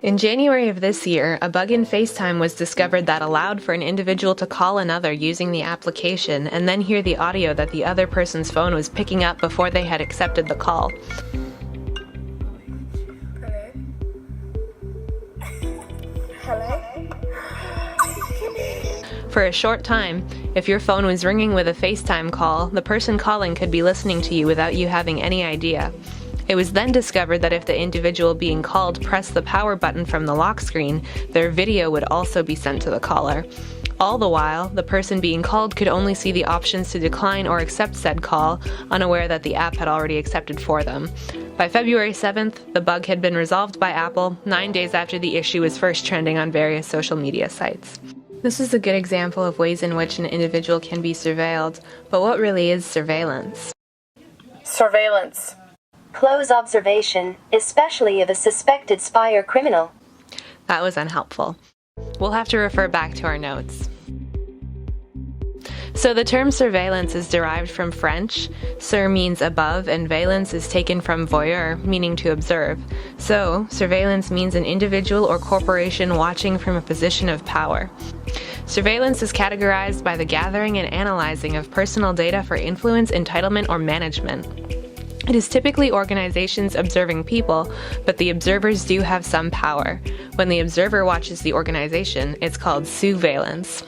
In January of this year, a bug in FaceTime was discovered that allowed for an individual to call another using the application and then hear the audio that the other person's phone was picking up before they had accepted the call. For a short time, if your phone was ringing with a FaceTime call, the person calling could be listening to you without you having any idea. It was then discovered that if the individual being called pressed the power button from the lock screen, their video would also be sent to the caller. All the while, the person being called could only see the options to decline or accept said call, unaware that the app had already accepted for them. By February 7th, the bug had been resolved by Apple, 9 days after the issue was first trending on various social media sites. This is a good example of ways in which an individual can be surveilled, but what really is surveillance? Surveillance. Close observation, especially of a suspected spy or criminal. That was unhelpful. We'll have to refer back to our notes. So the term surveillance is derived from French. Sur means above, and veillance is taken from voyeur, meaning to observe. So, surveillance means an individual or corporation watching from a position of power. Surveillance is categorized by the gathering and analyzing of personal data for influence, entitlement, or management. It is typically organizations observing people, but the observers do have some power. When the observer watches the organization, it's called surveillance.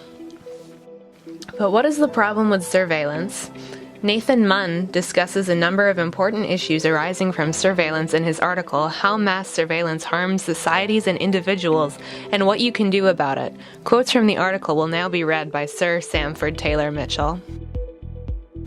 But what is the problem with surveillance? Nathan Munn discusses a number of important issues arising from surveillance in his article, How Mass Surveillance Harms Societies and Individuals, and What You Can Do About It. Quotes from the article will now be read by Sir Samford Taylor Mitchell.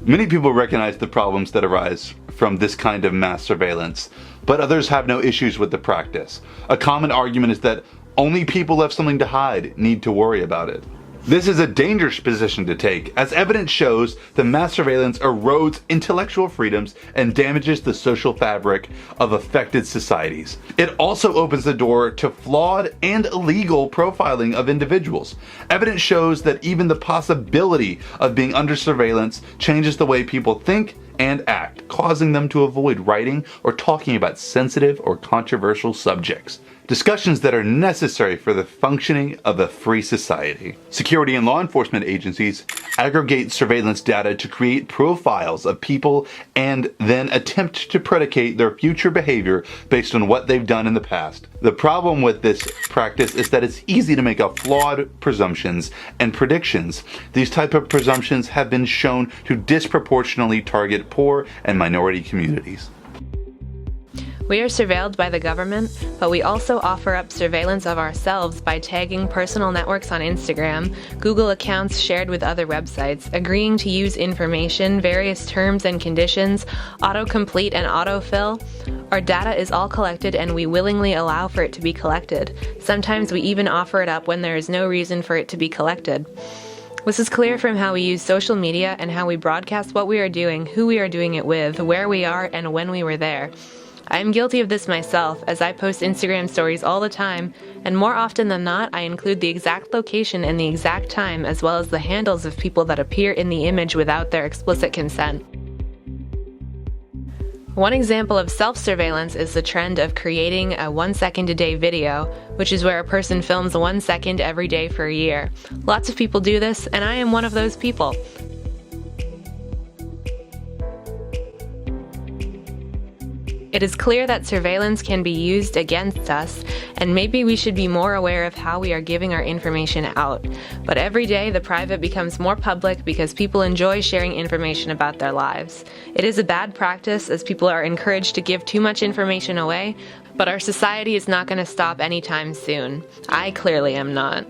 Many people recognize the problems that arise from this kind of mass surveillance, but others have no issues with the practice. A common argument is that only people who have something to hide need to worry about it. This is a dangerous position to take, as evidence shows that mass surveillance erodes intellectual freedoms and damages the social fabric of affected societies. It also opens the door to flawed and illegal profiling of individuals. Evidence shows that even the possibility of being under surveillance changes the way people think and act, causing them to avoid writing or talking about sensitive or controversial subjects. Discussions that are necessary for the functioning of a free society. Security and law enforcement agencies aggregate surveillance data to create profiles of people and then attempt to predicate their future behavior based on what they've done in the past. The problem with this practice is that it's easy to make up flawed presumptions and predictions. These type of presumptions have been shown to disproportionately target poor and minority communities. We are surveilled by the government, but we also offer up surveillance of ourselves by tagging personal networks on Instagram, Google accounts shared with other websites, agreeing to use information, various terms and conditions, autocomplete and autofill. Our data is all collected and we willingly allow for it to be collected. Sometimes we even offer it up when there is no reason for it to be collected. This is clear from how we use social media and how we broadcast what we are doing, who we are doing it with, where we are, and when we were there. I am guilty of this myself, as I post Instagram stories all the time, and more often than not, I include the exact location and the exact time, as well as the handles of people that appear in the image without their explicit consent. One example of self-surveillance is the trend of creating a 1 second a day video, which is where a person films 1 second every day for a year. Lots of people do this, and I am one of those people. It is clear that surveillance can be used against us, and maybe we should be more aware of how we are giving our information out. But every day the private becomes more public because people enjoy sharing information about their lives. It is a bad practice as people are encouraged to give too much information away, but our society is not going to stop anytime soon. I clearly am not.